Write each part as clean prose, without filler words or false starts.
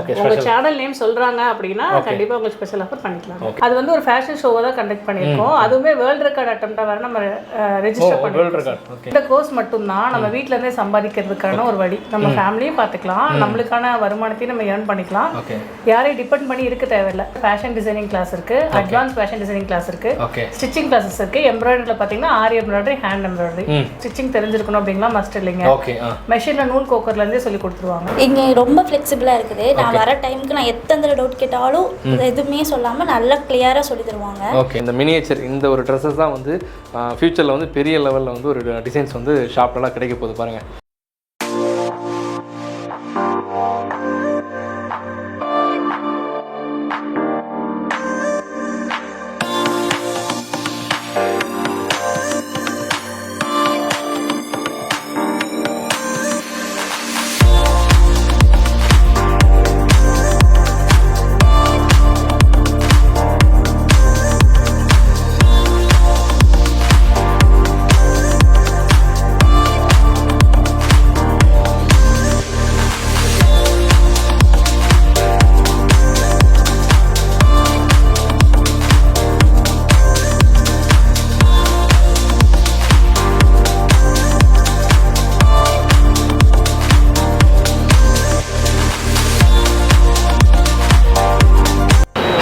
உங்க channel name சொல்றாங்க அப்படின்னா கண்டிப்பா உங்களுக்கு ஸ்பெஷல் ஆஃபர் பண்ணிக்கலாம். அது வந்து ஒரு ஃபேஷன் ஷோவை தான் கண்டக்ட் பண்ணியிருக்கோம். அதுவுமே வேர்ல்ட் ரெக்கார்ட் அட்டெம்ப்டா வர நம்ம ரெஜிஸ்டர் பண்ணிருக்கோம். இந்த கோர்ஸ் மட்டும் தான் நம்ம வீட்ல இருந்தே சம்பாதிக்கிறதுக்கான ஒரு வழி. நம்ம ஃபேமிலியும் பார்த்துக்கலாம், நம்மளுக்கான வருமானத்தையும் நம்ம ஏர்ன் பண்ணிக்கலாம். யாரையும் டிபெண்ட் பண்ணி இருக்க தேவையில்லை. ஃபேஷன் டிசைனிங் கிளாஸ் இருக்கு, அட்வான்ஸ் ஃபேஷன் டிசைனிங் கிளாஸ் இருக்கு, ஸ்டிச்சிங் கிளாஸஸ் இருக்கு. எம்ப்ராய்டரியில பாத்தீங்கன்னா ஆரி எம்ப்ராய்டரி, ஹேண்ட் எம்ப்ராய்டரி. ஸ்டிச்சிங் தெரிஞ்சிருக்கணும் அப்படிங்களா மஸ்ட் இல்லைங்க. மெஷின்ல நூல் கோக்கர்ல இருந்தே சொல்லி கொடுத்துருவாங்க. இங்க ரொம்ப ஃபிளெக்சிபிளா இருக்குது. நான் வர டைமுக்கு நான் எத்தனை டவுட் கேட்டாலும் எதுவுமே சொல்லாமல் நல்லா கிளியராக சொல்லி தருவாங்க. ஓகே, இந்த மினியேச்சர் இந்த ஒரு ட்ரெஸ்ஸஸ் தான் வந்து ஃபியூச்சரில் வந்து பெரிய லெவலில் வந்து ஒரு டிசைன்ஸ் வந்து ஷாப்லலாம் கிடைக்க போகுது பாருங்கள்.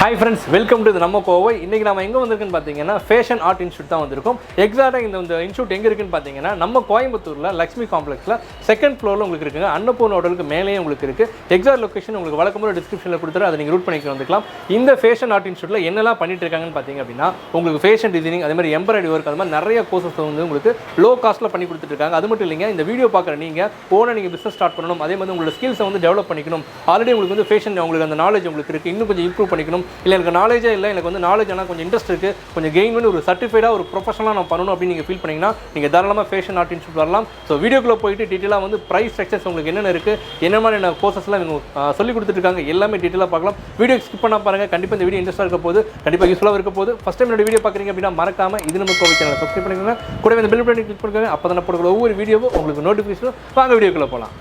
ஹாய் ஃப்ரெண்ட்ஸ், வெல்கம் டு நம்ம கோவை. இன்றைக்கி நம்ம எங்கே வந்திருக்குன்னு பார்த்தீங்கன்னா ஃபேஷன் ஆர்ட் இன்ஸ்டியூட் தான் வந்திருக்கும். எக்ஸாக்டாக இந்த இன்ஸ்டியூட் எங்கே இருக்குன்னு பார்த்தீங்கன்னா நம்ம கோயம்புத்தூரில் லக்ஷ்மி காம்ப்ளெக்ஸில் செகண்ட் ஃப்ளோரில் உங்களுக்கு இருக்குங்க. அன்னபூர்ண ஹோட்டலுக்கு மேலேயே உங்களுக்கு இருக்குது. எக்ஸாக்ட் லொக்கேஷன் உங்களுக்கு வழக்கம்போது டிஸ்கிரிப்ஷனில் கொடுத்துரு, அதை நீங்கள் ரூட் பண்ணிக்க வந்துக்கலாம். இந்த ஃபேஷன் ஆர்ட் இன்ஸ்டியூட்டில் என்னெல்லாம் பண்ணிட்டு இருக்காங்கன்னு பார்த்தீங்க அப்படின்னா உங்களுக்கு ஃபேஷன் டிசைனிங், அதே மாதிரி எம்ப்ராய்டரி ஒர்க், அது மாதிரி நிறைய கோர்சஸ் வந்து உங்களுக்கு லோ காஸ்ட்டில் பண்ணி கொடுத்துட்ருக்காங்க. அது மட்டும் இல்லைங்க, இந்த வீடியோ பார்க்குற நீங்கள் ஓனாக நீங்கள் பிஸ்னஸ் ஸ்டார்ட் பண்ணணும், அதே மாதிரி உங்களோட ஸ்கில்ஸை வந்து டெவலப் பண்ணிக்கணும். ஆல்ரெடி உங்களுக்கு வந்து ஃபேஷன் உங்களுக்கு அந்த நாலேஜ் உங்களுக்கு இருக்குது, இன்னும் கொஞ்சம் இம்ப்ரூவ் பண்ணிக்கணும். இல்லை எனக்கு நாலேஜே இல்லை, எனக்கு வந்து நாலேஜ் ஆனால் கொஞ்சம் இன்ட்ரெஸ்ட் இருக்குது, கொஞ்சம் கெயின் பண்ணி ஒரு சர்டிஃபைடாக ஒரு ப்ரொஃபஷனலாக நான் பண்ணணும் அப்படின்னு நீங்கள் ஃபீல் பண்ணிங்கன்னா நீங்கள் தாராளமாக ஃபேஷன் ஆர்ட் இன்ஸ்டியூட் வரலாம். ஸோ வீடியோக்குள்ளே போயிட்டு டீட்டெயிலாக வந்து ப்ரைஸ் ஸ்ட்ரக்சர்ஸ் உங்களுக்கு என்னென்ன இருக்குது, என்ன மாதிரியான கோர்சஸ்லாம் இவங்க சொல்லி கொடுத்துருக்காங்க எல்லாமே டீட்டெயிலாக பார்க்கலாம். வீடியோ ஸ்கிப் பண்ண பாருங்கள். கண்டிப்பாக இந்த வீடியோ இன்ட்ரெஸ்ட்டாக இருக்க போது, கண்டிப்பாக யூஸ்ஃபுல்லாக இருக்க போது. ஃபஸ்ட் டைம் என்னோட வீடியோ பார்க்குறீங்க அப்படின்னா மறக்காம இது நம்ம கோவை சேனலை சப்ஸ்கிரைப் பண்ணிக்கோங்க. கூடவே இந்த பெல் பட்டனை கிளிக் பண்ணுங்க. அப்போ தான் போடுற ஒவ்வொரு வீடியோவும் உங்களுக்கு நோட்டிஃபிகேஷன். வாங்க வீடியோக்குள்ளே போகலாம்.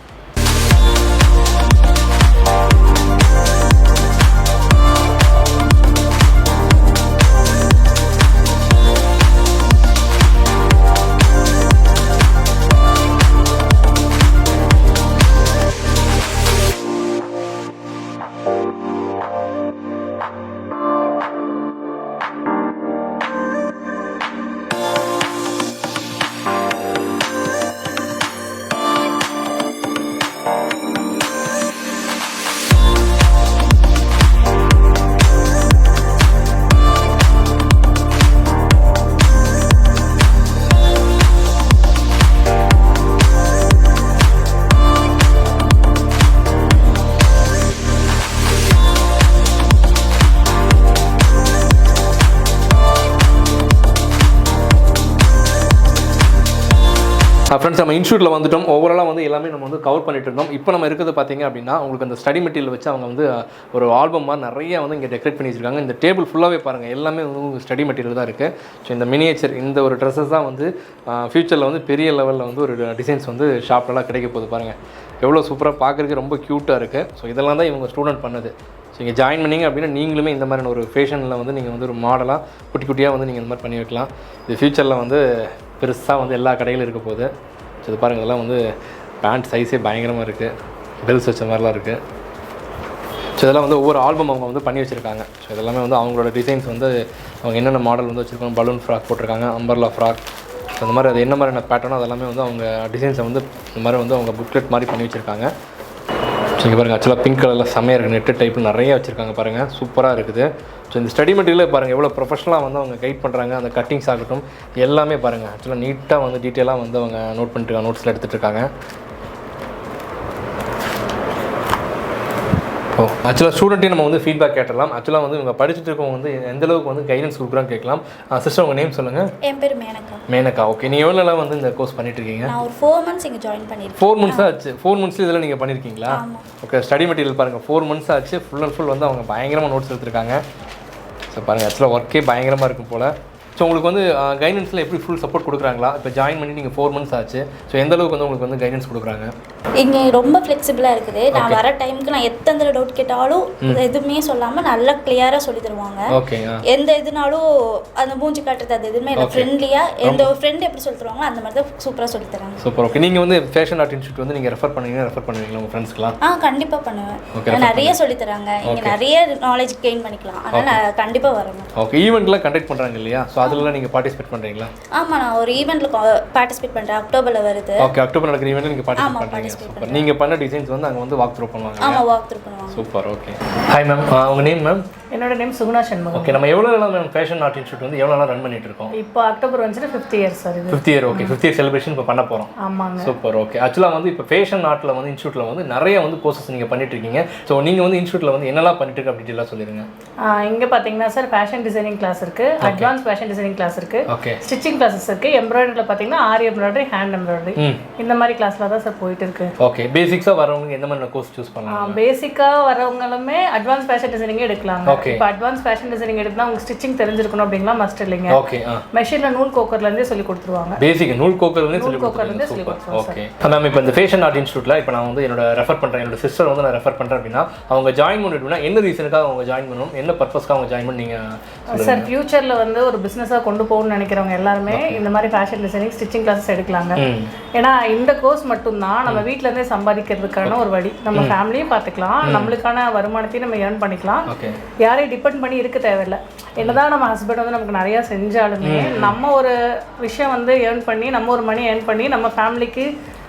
ஃப்ரெண்ட்ஸ், நம்ம இன்ஸ்டியூட்டில் வந்துட்டோம். ஓவராலாக வந்து எல்லாமே நம்ம வந்து கவர் பண்ணிட்டு இருந்தோம். இப்போ நம்ம இருக்கிறது பார்த்தீங்க அப்படின்னா உங்களுக்கு அந்த ஸ்டடி மெட்டீரியல் வச்சு அவங்க வந்து ஒரு ஆல்பம் மாதிரி நிறைய வந்து இங்கே டெக்கரேட் பண்ணி வச்சுருக்காங்க. இந்த டேபிள் ஃபுல்லாகவே பாருங்கள், எல்லாமே வந்து ஸ்டடி மெட்டீரியல் தான் இருக்குது. ஸோ இந்த மினியேச்சர் இந்த ஒரு ட்ரெஸ்ஸஸ் தான் வந்து ஃப்யூச்சரில் வந்து பெரிய லெவலில் வந்து ஒரு டிசைன்ஸ் வந்து ஷாப்லலாம் கிடைக்க போகுது பாருங்கள். எவ்வளோ சூப்பராக பார்க்குறதுக்கு ரொம்ப க்யூட்டாக இருக்குது. ஸோ இதெல்லாம் தான் இவங்க ஸ்டூடெண்ட் பண்ணுது. ஸோ இங்கே ஜாயின் பண்ணிங்க அப்படின்னா நீங்களுமே இந்த மாதிரியான ஒரு ஃபேஷனில் வந்து நீங்கள் வந்து ஒரு மாடலாக குட்டி குட்டியாக வந்து நீங்கள் இந்த மாதிரி பண்ணி வைக்கலாம். இது ஃப்யூச்சரில் வந்து பெருசாக வந்து எல்லா கடையிலும் இருக்க போகுது. ஸோ இது பாருங்கள், இதெல்லாம் வந்து பேண்ட் சைஸே பயங்கரமாக இருக்குது, பெல்ஸ் வச்ச மாதிரிலாம் இருக்குது. ஸோ இதெல்லாம் வந்து ஒவ்வொரு ஆல்பம் அவங்க வந்து பண்ணி வச்சுருக்காங்க. ஸோ இதெல்லாமே வந்து அவங்களோட டிசைன்ஸ் வந்து அவங்க என்னென்ன மாடல் வந்து வச்சுருக்காங்க. பலூன் ஃப்ராக் போட்டிருக்காங்க, அம்பர்லா ஃப்ராக். ஸோ அந்த மாதிரி அது என்ன மாதிரியான பேட்டர்னோ அதெல்லாமே வந்து அவங்க டிசைன்ஸை வந்து இந்த மாதிரி வந்து அவங்க புக்லெட் மாதிரி பண்ணி வச்சுருக்காங்க. ஸோ இங்கே பாருங்கள், ஆக்சுவலாக பிங்க் கலரில் செம்மையாக இருக்குது. நெட்டு டைப்பில் நிறைய வச்சுருக்காங்க பாருங்கள், சூப்பராக இருக்குது. ஸோ இந்த ஸ்டடி மெட்டீரியல் பாருங்கள் எவ்வளோ ப்ரொஃபஷனலாக வந்து அவங்க கைட் பண்ணுறாங்க. அந்த கட்டிங்ஸ் ஆகட்டும் எல்லாமே பாருங்கள், ஆக்சுவலாக நீட்டாக வந்து டீட்டெயிலாக வந்து அவங்க நோட் பண்ணிட்டுருக்காங்க, நோட்ஸில் எடுத்துகிட்டு இருக்காங்க. ஆக்சுவலாக ஸ்டூடெண்ட்டே நம்ம வந்து ஃபீட்பேக் கேட்டலாம். ஆக்சுவலாக வந்து இவங்க படிச்சுட்டு இருக்கவங்க வந்து எந்தளவுக்கு வந்து கைடன்ஸ் கொடுக்குறான்னு கேட்கலாம். சிஸ்டர், உங்கள் நேம் சொல்லுங்கள். என் பேர் மேனகா. மேனகா, ஓகே. நீங்கள் எவ்வளோ நாளாக வந்து இந்த கோர்ஸ் பண்ணிட்டு இருக்கீங்க? நான் ஒரு 4 months இங்கே ஜாயின் பண்ணியிருக்கேன். 4 months ஆச்சு. 4 months இதெல்லாம் நீங்கள் பண்ணியிருக்கீங்களா? ஓகே. ஸ்டடி மெட்டீரியல் பாருங்கள், 4 months ஆச்சு. ஃபுல் அண்ட் ஃபுல் வந்து அவங்க பயங்கரமாக நோட்ஸ் எடுத்துருக்காங்க. ஸோ பாருங்கள், ஆக்சுவலாக ஒர்க்கே பயங்கரமாக இருக்கும் போல். ஸோ உங்களுக்கு வந்து கைடன்ஸில் எப்படி ஃபுல் சப்போர்ட் கொடுக்குறாங்களா? இப்போ ஜாயின் பண்ணி நீங்கள் 4 months ஆச்சு. ஸோ எந்த அளவுக்கு வந்து உங்களுக்கு வந்து கைடன்ஸ் கொடுக்குறாங்க? இங்கே ரொம்ப ஃப்ளெக்சிபிளாக இருக்குது. நான் வர டைமுக்கு நான் எத்தனை டவுட் கேட்டாலும் எதுவுமே சொல்லாமல் நல்லா கிளியராக சொல்லி தருவாங்க. ஓகே. எந்த இதுனாலும் அந்த மூஞ்சி காட்டுறது அது எதுவுமே இல்லை, ஃப்ரெண்ட்லியாக எந்த ஒரு ஃப்ரெண்ட் எப்படி சொல்லி தருவாங்களோ அந்த மாதிரி தான் சூப்பராக சொல்லி தராங்க. சூப்பர். ஓகே. நீங்கள் வந்து ஃபேஷன் ஆர்ட் இன்ஸ்டியூட் வந்து நீங்கள் ரெஃபர் பண்ணுவீங்களா உங்கள் ஃப்ரெண்ட்ஸ்க்குலாம்? கண்டிப்பாக பண்ணுவேன். நிறைய சொல்லி தராங்க, இங்கே நிறைய நாலேஜ் கெயின் பண்ணிக்கலாம். அதனால் நான் கண்டிப்பாக வரேன். ஓகே. ஈவெண்ட்லாம் கண்டக்ட் பண்ணுறாங்க இல்லையா? ஸோ அதிலலாம் நீங்கள் பார்ட்டிசிபேட் பண்ணுறீங்களா? ஆமாம், நான் ஒரு ஈவெண்ட்டில் பார்ட்டிசிபேட் பண்ணுறேன். அக்டோபரில் வருது. ஓகே. அக்டோபர் நடக்கிற ஈவெண்ட்டில் நீங்கள் பார்ட்டிசிபேட் பண்ணுறீங்க. சூப்பர். நீங்கள் பண்ண டிசைன்ஸ் வந்து அங்கே வந்து வாக் த்ரூ பண்ணுவாங்க. ஆமாம், வாக் த்ரூ பண்ணுவாங்க. சூப்பர். ஓகே. ஹாய் மேம், உங்கள் நேம் மேம்? என்னோட நேம் சுகுணா சண்முகம். ஓகே. நம்ம எவ்வளோ நாள் மேம் ஃபேஷன் ஆர்ட் இன்ஸ்டியூட் வந்து எவ்வளோ நாள் ரன் பண்ணிட்டு இருக்கோம்? இப்போ அக்டோபர் வந்துட்டு 5th year சார். இது 5th year. Okay. 5th year celebration இப்போ பண்ண போகிறோம். ஆமாங்க. சூப்பர். ஓகே. ஆக்சுவலாக வந்து இப்போ ஃபேஷன் ஆர்ட்டில் வந்து இன்ஸ்டியூட்டில் வந்து நிறைய வந்து கோர்சஸ் நீங்கள் பண்ணிட்டு இருக்கீங்க. ஸோ நீங்கள் வந்து இன்ஸ்டியூட்டில் வந்து என்னெல்லாம் பண்ணிட்டு இருக்கு அப்படி டீட்டெயிலாக சொல்லிடுங்க. இங்கே பார்த்தீங்கன்னா சார் ஃபேஷன் டிசைனிங் கிளாஸ் இருக்குது, அட்வான்ஸ் ஃபேஷன் டிசைனிங் கிளாஸ் இருக்குது, ஓகே, ஸ்டிச்சிங் கிளாஸஸ் இருக்குது, எம்ப்ராய்டரியில் பார்த்தீங்கன்னா ஆரி எம்ப்ராய்டரி, ஹேண்ட் எம்ப்ராய்டரி, இந்த மாதிரி கிளாஸில் தான் சார் போயிட்டு இருக்கு. ஓகே. பேசிக்ஸாக வரவங்க எந்த மாதிரி கோர்ஸ் சூஸ் பண்ணலாம்? பேசிக்காக வரவங்களுமே அட்வான்ஸ் ஃபேஷன் டிசைனிங்கே எடுக்கலாங்க. ஓகே. இப்போ அட்வான்ஸ் ஃபேஷன் டிசைனிங் எடுத்தால் உங்களுக்கு ஸ்டிச்சிங் தெரிஞ்சிருக்கணும் அப்படிங்களா மஸ்ட் இல்லைங்க. ஓகே. மெஷினில் நூல் கோக்கர்லேருந்தே சொல்லி கொடுத்துருவாங்க. பேசிக் நூல் கோக்கர்லேருந்தே சொல்லி கொடுத்துருவாங்க. Okay ma'am. இப்போ இந்த ஃபேஷன் ஆர்ட் இன்ஸ்டியூட்டில் இப்போ நான் வந்து என்னோட ரெஃபர் பண்ணுறேன், என்னோட சிஸ்டர் வந்து நான் ரெஃபர் பண்ணுறேன் அப்படின்னா அவங்க ஜாயின் பண்ணிட்டுனா என்ன ரீசனுக்காக அவங்க ஜாயின் பண்ணணும், என்ன பர்பஸ்க்காக அவங்க ஜாயின் பண்ணி நீங்கள் சார் ஃபியூச்சரில் வந்து ஒரு பிஸ்னஸாக கொண்டு போகணும்னு நினைக்கிறவங்க எல்லாருமே இந்த மாதிரி ஃபேஷன் டிசைனிங் ஸ்டிச்சிங் கிளாஸஸ் எடுக்கலாங்க. ஏன்னா இந்த கோர்ஸ் மட்டும்தான் நம்ம வீட்டிலேருந்தே சம்பாதிக்கிறதுக்கான ஒரு வழி. நம்ம ஃபேமிலியும் பார்த்துக்கலாம், நம்மளுக்கான வருமானத்தையும் நம்ம ஏர்ன் பண்ணிக்கலாம், யாரையும் டிபெண்ட் பண்ணி இருக்க தேவையில்லை. என்னதான் நம்ம ஹஸ்பண்ட் வந்து நமக்கு நிறையா செஞ்சாலுமே நம்ம ஒரு விஷயம் வந்து ஏர்ன் பண்ணி நம்ம ஒரு மணி ஏர்ன் பண்ணி நம்ம ஃபேமிலிக்கு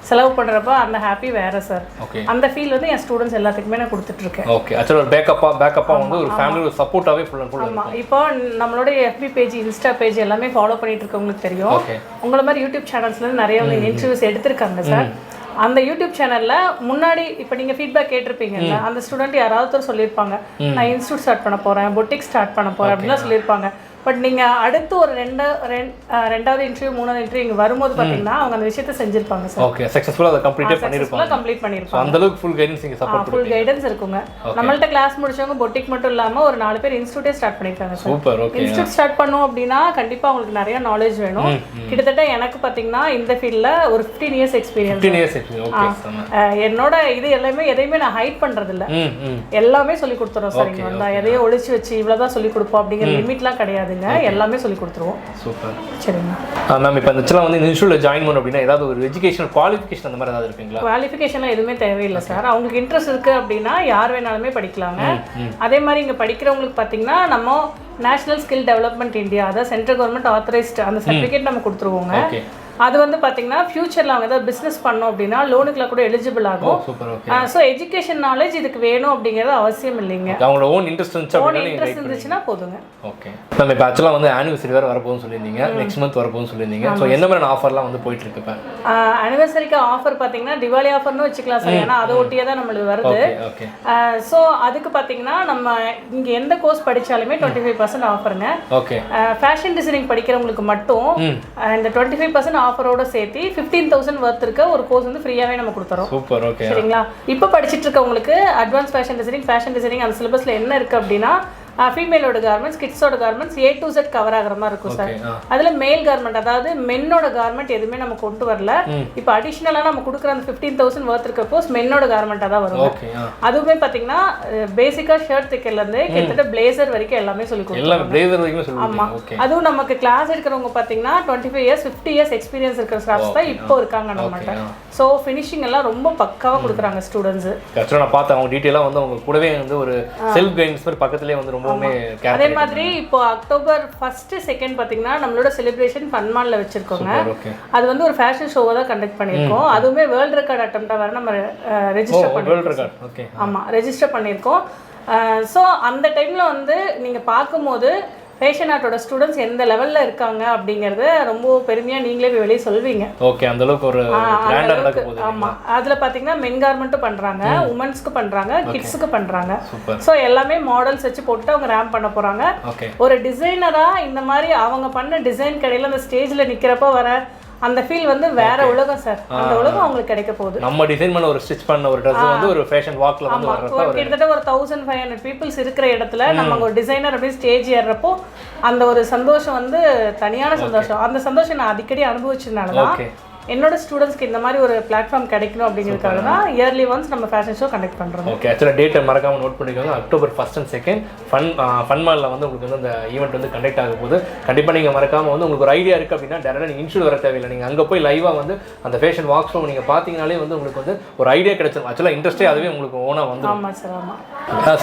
செலவு பண்ணுறப்ப அந்த ஹாப்பி வேற சார். அந்த ஃபீல் வந்து என் ஸ்டூடெண்ட்ஸ் எல்லாத்துக்குமே நான் கொடுத்துட்ருக்கேன். ஓகே. ஆக்சுவலாக ஒரு பேக்கப்பாக வந்து ஒரு ஃபேமிலி ஒரு சப்போர்ட்டாகவே ஃபுல் அண்ட் ஃபுல். ஆமாம். இப்போ நம்மளோட FB பேஜ், இன்ஸ்டா பேஜ் எல்லாமே ஃபாலோ பண்ணிட்டு இருக்கவங்களுக்கு தெரியும். உங்களை மாதிரி யூடியூப் சேனல்ஸ்லேருந்து நிறைய இன்டர்வியூஸ் எடுத்திருக்காங்க சார். அந்த யூடியூப் சேனலில் முன்னாடி இப்போ நீங்கள் ஃபீட்பேக் கேட்டிருப்பீங்கல்ல, அந்த ஸ்டூடெண்ட் யாராவது சொல்லியிருப்பாங்க நான் இன்ஸ்டியூட் ஸ்டார்ட் பண்ண போகிறேன், பொட்டிக் ஸ்டார்ட் பண்ண போகிறேன் அப்படின்லாம் சொல்லியிருப்பாங்க. பட் நீங்கள் அடுத்து ஒரு ரெண்டாவது இன்டர்வியூ 3வது இன்டர்வியூ இங்கே வரும்போது பார்த்தீங்கன்னா அவங்க அந்த விஷயத்தை செஞ்சிருப்பாங்க சார். ஓகே. சக்ஸஸ்ஃபுல்லாக அதை கம்ப்ளீட் பண்ணியிருப்பாங்க. அந்த அளவுக்கு ஃபுல் கைடன்ஸ் இங்கே சப்போர்ட் ஃபுல் கைடன்ஸ் இருக்குங்க. நம்மள்ட்ட கிளாஸ் முடிச்சவங்க பொட்டிக் மட்டும் இல்லாமல் ஒரு 4 பேர் இன்ஸ்டியூட்டே ஸ்டார்ட் பண்ணியிருக்காங்க sir. Super. Okay. Institute start பண்ணோம் அப்படின்னா கண்டிப்பாக அவங்களுக்கு நிறைய நாலேஜ் வேணும். கிட்டத்தட்ட எனக்கு பார்த்தீங்கன்னா இந்த ஃபீல்டில் ஒரு 15 years எக்ஸ்பீரியன்ஸ். என்னோட இது எல்லாமே எதையுமே நான் ஹைட் பண்ணுறதில்ல, எல்லாமே சொல்லி கொடுத்துறோம் சார். இங்கே வந்தால் எதையும் ஒழிச்சு வச்சு இவ்வளோதான் சொல்லி கொடுப்போம் அப்படிங்கிற லிமிட்லாம் கிடையாது, எல்லாமே சொல்லி கொடுத்துருவோம். சூப்பர். சரிங்க மேம். இப்போ ஆக்சுவலாக வந்து இன்ஸ்டியூட்டில் ஜாயின் பண்ணணும் அப்படின்னா ஏதாவது ஒரு எஜுகேஷனல் குவாலிஃபிகேஷன் அந்த மாதிரி ஏதாவது இருக்குங்களா? குவாலிஃபிகேஷன்லாம் எதுவுமே தேவையில்லை சார். அவங்களுக்கு இன்ட்ரெஸ்ட் இருக்குது அப்படின்னா யார் வேணாலுமே படிக்கலாங்க. அதே மாதிரி இங்கே படிக்கிறவங்களுக்கு பார்த்தீங்கன்னா நம்ம நேஷனல் ஸ்கில் டெவலப்மெண்ட் இந்தியா, அதாவது சென்ட்ரல் கவர்மெண்ட் ஆத்தரைஸ்டு அந்த சர்டிஃபிகேட் நம்ம கொடுத்துருவோங்க. அது வந்து பார்த்தீங்கன்னா ஃபியூச்சரில் அவங்க ஏதாவது பிஸ்னஸ் பண்ணோம் அப்படின்னா லோனுக்குலாம் கூட எலிஜிபிள் ஆகும். ஸோ எஜுகேஷன் நாலேஜ் இதுக்கு வேணும் அப்படிங்கிறது அவசியம் இல்லைங்க. அவங்களோட ஓன் இன்ட்ரெஸ்ட் இருந்துச்சுன்னா போதுங்க. ஓகே. நம்ம இப்போ ஆக்சுவலாக வந்து ஆனிவர்சரி வேறு வரப்போகுதுன்னு சொல்லியிருந்தீங்க, நெக்ஸ்ட் மந்த் வரப்போகுதுன்னு சொல்லியிருந்தீங்க. ஸோ எந்த மாதிரி ஆஃபர்லாம் வந்து போயிட்டு இருக்கு இப்போ? ஆனிவர்சரிக்கு ஆஃபர் பார்த்தீங்கன்னா திவாலி ஆஃபர்னு வச்சுக்கலாம் சார், ஏன்னா அதை ஒட்டியே தான் நம்மளுக்கு வருது. ஸோ அதுக்கு பார்த்தீங்கன்னா நம்ம இங்கே எந்த கோர்ஸ் படித்தாலுமே 25% ஆஃபருங்க. ஓகே. ஃபேஷன் டிசைனிங் படிக்கிறவங்களுக்கு மட்டும் இந்த 25% ஆஃபரோட சேர்த்து 15,000 வர்த் இருக்க ஒரு கோர்ஸ் வந்து ஃப்ரீயாவே நம்ம கொடுத்துறோம். சூப்பர். ஓகே. சரிங்களா? இப்போ படிச்சிட்டு இருக்கவங்களுக்கு அட்வான்ஸ் ஃபேஷன் டிசைனிங் அந்த சிலபஸ்ல என்ன இருக்கு அப்படின்னா ஃபீமேலோட கார்மெண்ட்ஸ், கிட்ஸோட garments A to Z cover ஆகிற மாதிரி இருக்கும் சார். அதில் மேல் கார்மெண்ட், அதாவது மென்னோட கார்மெண்ட் எதுவுமே நம்ம கொண்டு வரல. இப்போ அடிஷ்னலாக நம்ம கொடுக்குற அந்த 15,000 வர்த் இருக்க போஸ் மென்னோட கார்மெண்ட்டாக தான் வரும். அதுவுமே பார்த்தீங்கன்னா பேசிக்காக ஷர்ட் தைக்கிறதுலேருந்து கிட்டத்தட்ட பிளேசர் வரைக்கும் எல்லாமே சொல்லி கொடுக்குறோம். ஆமாம். அதுவும் நமக்கு கிளாஸ் எடுக்கிறவங்க பார்த்தீங்கன்னா 25 years 50 years எக்ஸ்பீரியன்ஸ் இருக்கிற ஸ்டாஃப்ஸ் தான் இப்போ இருக்காங்க நம்மகிட்ட. ஸோ ஃபினிஷிங் எல்லாம் ரொம்ப பக்காவாக கொடுக்குறாங்க ஸ்டூடெண்ட்ஸ். ஆக்சுவலாக நான் பார்த்தேன் அவங்க டீட்டெயிலாக வந்து அவங்க கூடவே வந்து ஒரு செல்ஃப் கைடன்ஸ் மாதிரி பக்கத்துலேயே வந்து அதே மாதிரி இப்போ அக்டோபர் 1st 2nd பார்த்தீங்கன்னா நம்மளோட செலிப்ரேஷன் ஃபன்மால்ல வச்சிருக்கோங்க. அது வந்து ஒரு ஃபேஷன் ஷோவை தான் கண்டக்ட் பண்ணியிருக்கோம். அதுவுமே வேர்ல்டு ரெக்கார்ட் அட்டெம்ப்டாக வர நம்ம ரெஜிஸ்டர் பண்ணியிருக்கோம். ஆமாம், ரெஜிஸ்டர் பண்ணியிருக்கோம். ஸோ அந்த டைமில் வந்து நீங்கள் பார்க்கும்போது ஃபேஷன் ஆர்ட்டோட ஸ்டூடெண்ட்ஸ் எந்த லெவலில் இருக்காங்க அப்படிங்கிறத ரொம்ப பெருமையாக நீங்களே போய் வெளியே சொல்வீங்க. ஓகே. அந்த அளவுக்கு ஒரு பிராண்டா நடக்க போகுது. ஆமாம். அதில் பார்த்தீங்கன்னா மென் கார்மெண்ட்டும் பண்ணுறாங்க, உமன்ஸ்க்கு பண்ணுறாங்க, கிட்ஸுக்கு பண்ணுறாங்க. ஸோ எல்லாமே மாடல்ஸ் வச்சு போட்டு அவங்க ரேம்ப் பண்ண போகிறாங்க. ஒரு டிசைனராக இந்த மாதிரி அவங்க பண்ண டிசைன் கடையில் அந்த ஸ்டேஜில் நிற்கிறப்ப வர அந்த ஃபீல் வந்து வேற உலகம் சார். அந்த உலகம் அவங்களுக்கு கிடைக்க போகுது. நம்ம டிசைன் பண்ண ஒரு ஸ்டிச் பண்ண ஒரு Dress வந்து ஒரு ஃபேஷன் வாக்ல வந்து வர்றப்ப கிட்டத்தட்ட ஒரு 1500 பீப்புள்ஸ் இருக்கிற இடத்துல நம்ம ஒரு டிசைனர் அப்படியே ஸ்டேஜ் ஏறறப்போ அந்த ஒரு சந்தோஷம் வந்து தனியான சந்தோஷம். அந்த சந்தோஷம் நான் அடிக்கடி அனுபவிச்சதுனால தான் என்னோட ஸ்டூடெண்ட்ஸ்க்கு இந்த மாதிரி ஒரு பிளாட்ஃபார்ம் கிடைக்கணும் அப்படிங்கிறதுக்காக தான் இயர்லி ஒன்ஸ் நம்ம ஃபேஷன் ஷோ கண்டக்ட் பண்ணுறோம். ஓகே, ஆக்சுவலாக டேட்டை மறக்காமல் நோட் பண்ணிக்கோங்க. October 1st and 2nd fun மாலில் வந்து உங்களுக்கு வந்து அந்த ஈவெண்ட் வந்து கண்டக்ட் ஆக போகுது. கண்டிப்பாக நீங்கள் மறக்காமல் வந்து உங்களுக்கு ஒரு ஐடியா இருக்குது அப்படின்னா டேரெக்டாக நீங்கள் இன்ஸ்டியூட் வர தேவையில்லை. நீங்கள் அங்கே போய் லைவாக வந்து அந்த ஃபேஷன் வாக் ஷோ நீங்கள் பார்த்தீங்கனாலே வந்து உங்களுக்கு வந்து ஒரு ஐடியா கிடைச்சிடும். ஆக்சுவலாக இன்ட்ரெஸ்ட்டே அதுவே உங்களுக்கு ஓனாக வந்து. ஆமாம் சார், ஆமாம்.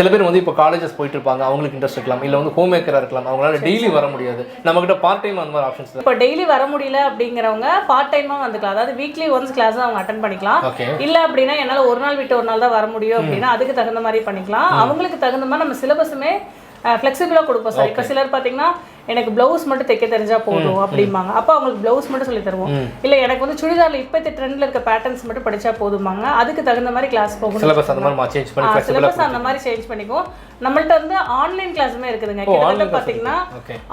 சில பேர் வந்து இப்போ காலேஜஸ் போயிட்டு இருப்பாங்க, அவங்களுக்கு இன்ட்ரெஸ்ட் இருக்கலாம், இல்லை வந்து ஹோம் மேக்கராக இருக்கலாம், அவங்களால டெய்லி வர முடியாது. நம்மகிட்ட பார்ட் டைம் அந்த மாதிரி ஆப்ஷன்ஸ். இப்போ டெய்லி வர முடியல அப்படிங்கிறவங்க பார்ட் டைமாக வந்துக்கலாம். அதாவது வீக்லி ஒன்ஸ் கிளாஸ் அவங்க அட்டெண்ட் பண்ணிக்கலாம். இல்ல அப்படின்னா என்னால ஒரு நாள் விட்டு ஒரு நாள் தான் வர முடியும் அப்படின்னா அதுக்கு தகுந்த மாதிரி பண்ணிக்கலாம். அவங்களுக்கு தகுந்த மாதிரி நம்ம சிலபஸுமே ஃப்ளெக்சிபிளாக கொடுப்போம் சார். இப்போ சிலர் பார்த்தீங்கன்னா எனக்கு ப்ளவுஸ் மட்டும் தைக்க தெரிஞ்சா போதும் அப்படிம்பாங்க. அப்போ அவங்களுக்கு ப்ளவுஸ் மட்டும் சொல்லி தருவோம். இல்லை எனக்கு வந்து சுடிதாரில் இப்போத்த ட்ரெண்டில் இருக்க பேட்டர்ன்ஸ் மட்டும் படிச்சா போதுமாங்க. அதுக்கு தகுந்த மாதிரி கிளாஸ் போகும். சிலபஸ் அந்த மாதிரி சேஞ்ச் பண்ணிக்குவோம். நம்மள்ட்ட வந்து ஆன்லைன் கிளாஸுமே இருக்குதுங்க. கிட்டத்தட்ட பார்த்தீங்கன்னா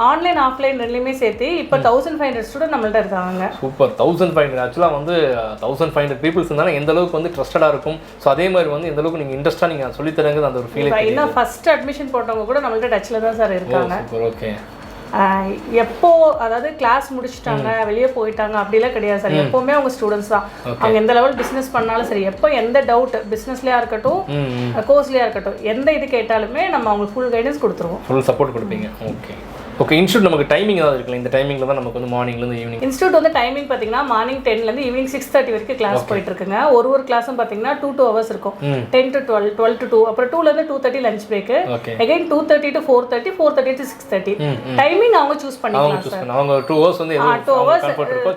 ஆன்லைன் ஆஃப்லைன் ரெண்டுலையுமே சேர்த்து இப்போ 1500 ஸ்டூடெண்ட் நம்மள்ட்ட இருக்காங்க. சூப்பர். 1500 ஆக்சுவலாக வந்து 1500 பீப்புள்ஸ் இருந்தாலும் எந்த அளவுக்கு வந்து ட்ரஸ்டடாக இருக்கும். ஸோ அதே மாதிரி வந்து எந்த அளவுக்கு நீங்கள் இன்ட்ரெஸ்ட்டாக நீங்கள் சொல்லி தரங்க அந்த ஒரு ஃபீல். இன்னும் ஃபர்ஸ்ட் அட்மிஷன் போட்டவங்க கூட நம்மள்ட்ட டச்சில் தான் சார் இருக்காங்க. ஓகே. எப்போ அதாவது கிளாஸ் முடிச்சுட்டாங்க வெளியே போயிட்டாங்க அப்படிலாம் கிடையாது சார். எப்பவுமே அவங்க ஸ்டூடெண்ட்ஸ் தான். அவங்க எந்த லெவல் பிஸ்னஸ் பண்ணாலும் சரி, எப்போ எந்த டவுட் பிஸ்னஸ்லயா இருக்கட்டும் கோர்ஸ்லயா இருக்கட்டும் எந்த இது கேட்டாலுமே நம்ம அவங்களுக்கு ஃபுல் கைடன்ஸ் கொடுத்துருவோம். ஃபுல் சப்போர்ட் கொடுப்பீங்க. ஓகே. ஓகே, இன்ஸ்டியூட் நமக்கு டைமிங் ஏதாவது இருக்குல்ல? இந்த டைமிங்ல தான் நமக்கு வந்து மார்னிங்லேருந்து ஈவினிங். இன்ஸ்டியூட் வந்து டைமிங் பார்த்தீங்கன்னா மார்னிங் 10லேருந்து ஈவினிங் 6:30 வரைக்கும் கிளாஸ் போயிட்டு இருக்குங்க. ஒரு கிளாஸும் பார்த்தீங்கன்னா 2 hours இருக்கும். 10 to 12, 12 to 2, அப்புறம் 2லேருந்து 2:30 lunch break, again 2:30 to 4:30, 4:30 to 6:30. Timing அவங்க சூஸ் பண்ணிக்கலாம் சார். அவங்க 2 hours வந்து 2 hours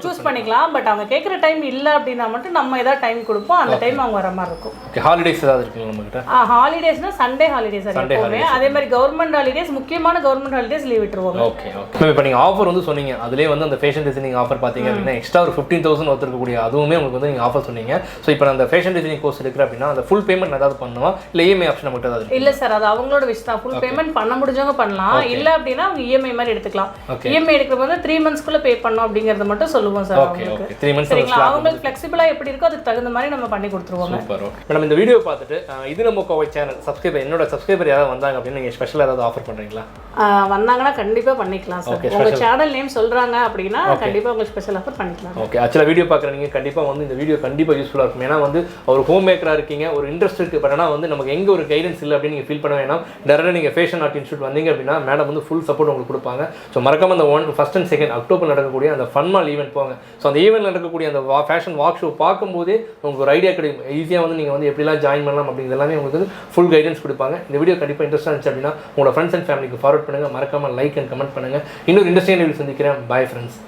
சூஸ் பண்ணிக்கலாம். பட் அவங்க கேட்குற டைம் இல்லை அப்படின்னா மட்டும் நம்ம ஏதாவது டைம் கொடுப்போம். அந்த டைம் அவங்க வர மாதிரி இருக்கும். ஓகே. ஹாலிடேஸ் ஏதாவது இருக்குங்க நம்மகிட்ட? ஹாலிடேஸ்னா சண்டே ஹாலிடேஸ் எப்பவுமே. அதே மாதிரி கவர்மெண்ட் ஹாலிடேஸ், முக்கியமான கவர்மெண்ட் ஹாலிடேஸ் லீவ் விட்டுருவாங்க. ஓகே. ஓகே. இப்போ நீங்கள் ஆஃபர் வந்து சொன்னீங்க, அதிலே வந்து அந்த ஃபேஷன் டிசைனிங் ஆஃபர் பார்த்தீங்க அப்படின்னா எக்ஸ்ட்ரா ஒரு 15,000 ஒருத்தருக்கக்கூடிய அதுவுமே உங்களுக்கு வந்து நீங்கள் ஆஃபர் சொன்னீங்க. ஸோ இப்போ அந்த ஃபேஷன் டிசைனிங் கோர்ஸ் எடுக்கிற அப்படின்னா அந்த ஃபுல் பேமெண்ட் ஏதாவது பண்ணுவா இல்லை இஎம்ஐ ஆப்ஷன் நம்மகிட்ட ஏதாவது? இல்லை சார், அது அவங்களோட விஷயம் தான். ஃபுல் பேமெண்ட் பண்ண முடிஞ்சவங்க பண்ணலாம். இல்லை அப்படின்னா அவங்க இஎம்ஐ மாதிரி எடுத்துக்கலாம். இஎம்ஐ எடுக்கிற போது 3 monthsக்குள்ள பே பண்ணணும் அப்படிங்கிறத மட்டும் சொல்லுவோம் சார். ஓகே. 3 months அவங்களுக்கு ஃப்ளெக்சிபிளாக எப்படி இருக்கோ அதுக்கு தகுந்த மாதிரி நம்ம பண்ணி கொடுத்துருவோம். சூப்பர். மேடம், இந்த வீடியோ பார்த்துட்டு இது நம்ம கோவை சேனல் சப்ஸ்கிரைபர் என்னோட சப்ஸ்கிரைபர் யாராவது வந்தாங்க அப்படின்னு நீங்கள் ஸ்பெஷலாக ஏதாவது ஆஃபர் பண்ணுறீங்களா? வந்தாங்கன்னா கண்டிப்பாக பண்ணிக்கலாம் சார். உங்கள் சேனல் நேம் சொல்கிறாங்க அப்படின்னா கண்டிப்பாக உங்களுக்கு ஸ்பெஷல் ஆஃபர் பண்ணிக்கலாம். ஓகே. ஆக்சுவலாக வீடியோ பார்க்குறீங்க கண்டிப்பாக வந்து இந்த வீடியோ கண்டிப்பாக யூஸ்ஃபுல்லாக இருக்கும். ஏன்னா வந்து ஒரு ஹோம் மேக்கராக இருக்கீங்க, ஒரு இன்ட்ரெஸ்ட் இருக்குது, பட் ஆனால் வந்து நமக்கு எங்கே ஒரு கைடன்ஸ் இல்லை அப்படின்னு நீங்கள் ஃபீல் பண்ண வேணாம். டேரெக்டாக நீங்கள் ஃபேஷன் ஆர்ட் இன்ஸ்டியூட் வந்தீங்க அப்படின்னா மேடம் வந்து ஃபுல் சப்போர்ட் உங்களுக்கு கொடுப்பாங்க. ஸோ மறக்காம அந்த 1st and 2nd அக்டோபர் நடக்கக்கூடிய அந்த ஃபன் மால் ஈவெண்ட் போங்க. ஸோ அந்த ஈவெண்ட் நடக்கக்கூடிய அந்த ஃபேஷன் வாக் ஷோ பார்க்கும்போதே உங்களுக்கு ஒரு ஐடியா கிடைக்கும். ஈஸியாக வந்து நீங்கள் வந்து எப்படிலாம் ஜாயின் பண்ணலாம் அப்படிங்கிறது எல்லாமே உங்களுக்கு ஃபுல் கைடன்ஸ் கொடுப்பாங்க. இந்த வீடியோ கண்டிப்பாக இன்ட்ரெஸ்ட்டாக இருந்துச்சு அப்படின்னா உங்களோட ஃப்ரெண்ட்ஸ் அண்ட் ஃபேமிலிக்கு ஃபார்வர்ட் பண்ணுங்கள். மறக்காம லைக் அண்ட் கமெண்ட் பண்ணுங்கள். இன்னொரு இன்ட்ரெஸ்டிங் வீடியோ சந்திக்கிறேன். Bye friends.